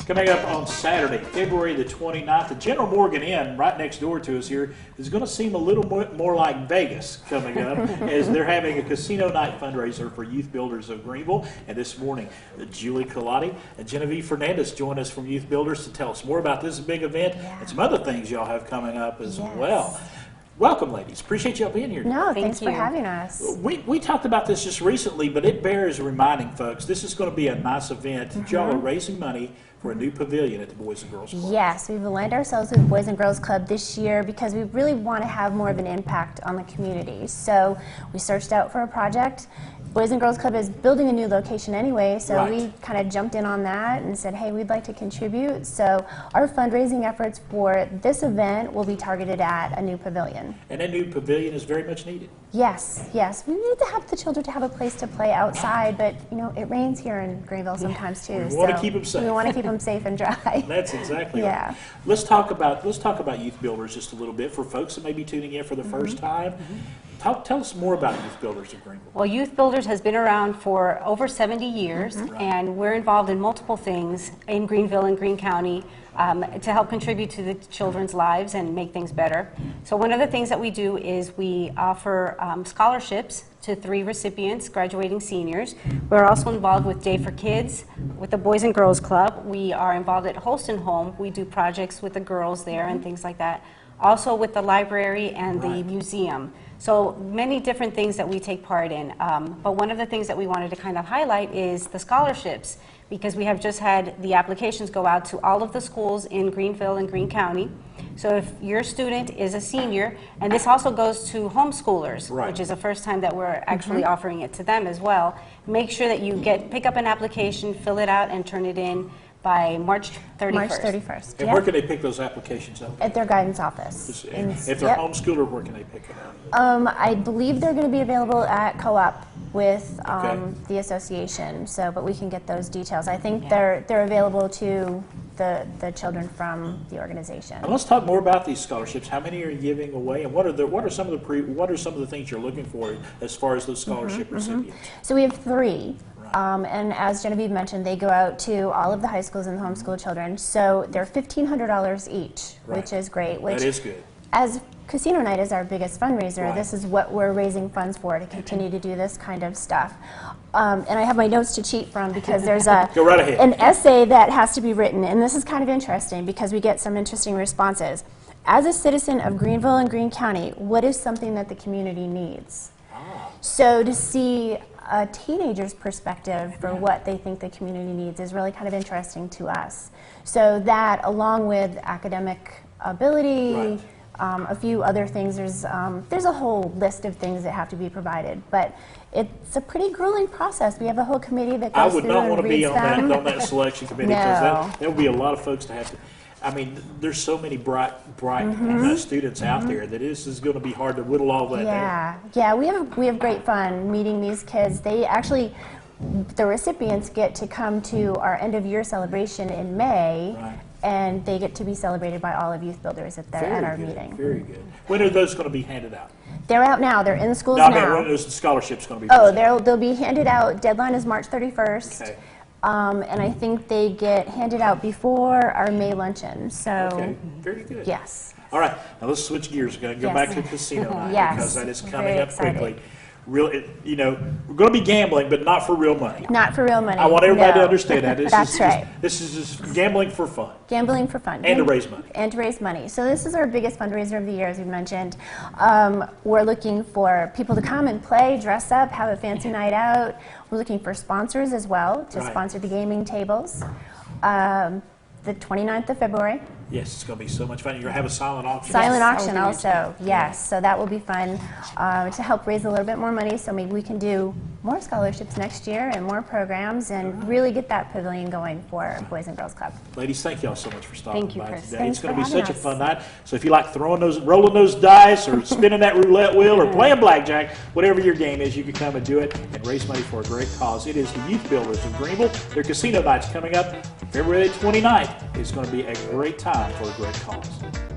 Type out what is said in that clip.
Coming up on Saturday, February the 29th, the General Morgan Inn right next door to us here is going to seem a little more like Vegas coming up as they're having a casino night fundraiser for Youth Builders of Greeneville. And this morning, Julie Colotti and Genevieve Fernandez join us from Youth Builders to tell us more about this big event and some other things y'all have coming up as well. Welcome, ladies. Appreciate y'all being here today. No, thanks for having us. We talked about this just recently, but it bears reminding folks, this is going to be a nice event. Y'all are raising money for a new pavilion at the Boys and Girls Club. Yes, we've aligned ourselves with Boys and Girls Club this year because we really want to have more of an impact on the community. So we searched out for a project. Boys and Girls Club is building a new location anyway, so we kind of jumped in on that and said, hey, we'd like to contribute. So our fundraising efforts for this event will be targeted at a new pavilion. And that new pavilion is very much needed. Yes, yes. We need to have the children to have a place to play outside, but you know, it rains here in Greeneville sometimes too. We want to keep them safe. We want to keep them safe and dry. That's exactly right. Let's talk about Youth Builders just a little bit for folks that may be tuning in for the first time. Tell us more about Youth Builders of Greeneville. Well, Youth Builders has been around for over 70 years, and we're involved in multiple things in Greeneville and Greene County to help contribute to the children's lives and make things better. So one of the things that we do is we offer scholarships to 3 recipients, graduating seniors. We're also involved with Day for Kids, with the Boys and Girls Club. We are involved at Holston Home. We do projects with the girls there and things like that. Also with the library and the museum. So many different things that we take part in. But one of the things that we wanted to kind of highlight is the scholarships, because we have just had the applications go out to all of the schools in Greeneville and Greene County. So if your student is a senior, and this also goes to homeschoolers, which is the first time that we're actually offering it to them as well, make sure that you pick up an application, fill it out, and turn it in by March 31st. March 31st. And where can they pick those applications up? At their guidance office. If they're homeschooler, where can they pick it up? I believe they're going to be available at co-op with the association. So, but we can get those details. I think they're available to the children from the organization. And let's talk more about these scholarships. How many are you giving away, and what are some of the things you're looking for as far as those scholarship recipients? So we have 3. And as Genevieve mentioned, they go out to all of the high schools and the homeschool children. So they're $1,500 each, which is great. That is good. As Casino Night is our biggest fundraiser, this is what we're raising funds for, to continue to do this kind of stuff. And I have my notes to cheat from because there's Go right ahead. an essay that has to be written. And this is kind of interesting because we get some interesting responses. As a citizen of Greeneville and Greene County, what is something that the community needs? So to see a teenager's perspective for what they think the community needs is really kind of interesting to us. So that, along with academic ability, a few other things, there's a whole list of things that have to be provided, but it's a pretty grueling process. We have a whole committee that goes through and reads them. I would not want to be on that selection committee because there would be a lot of folks to have to. I mean, there's so many bright students out there that this is going to be hard to whittle all that down. Yeah, we have great fun meeting these kids. They actually, the recipients get to come to our end of year celebration in May, and they get to be celebrated by all of Youth Builders at our meeting. Very good. When are those going to be handed out? They're out now. They're in the schools now. When are those scholarships going to be presented? They'll be handed out. Deadline is March 31st. Okay. And I think they get handed out before our May luncheon. So, very good. Yes. All right, now let's switch gears. We're going to go back to casino night because that is coming up quickly. You know, we're going to be gambling, but not for real money. Not for real money. I want everybody to understand that. That's right. This is just gambling for fun. Gambling for fun. And to raise money. And to raise money. So this is our biggest fundraiser of the year, as we mentioned. We're looking for people to come and play, dress up, have a fancy night out. We're looking for sponsors as well to sponsor the gaming tables. The 29th of February. Yes, it's going to be so much fun. You're going to have a silent auction. Silent auction also, yes. So that will be fun to help raise a little bit more money so maybe we can do more scholarships next year and more programs and really get that pavilion going for Boys and Girls Club. Ladies, thank you all so much for stopping by today. Thanks it's going to be such us. a fun night. So if you like rolling those dice or spinning that roulette wheel or playing blackjack, whatever your game is, you can come and do it and raise money for a great cause. It is the Youth Builders of Greeneville. Their casino night's coming up February 29th. It's going to be a great time for a great cause.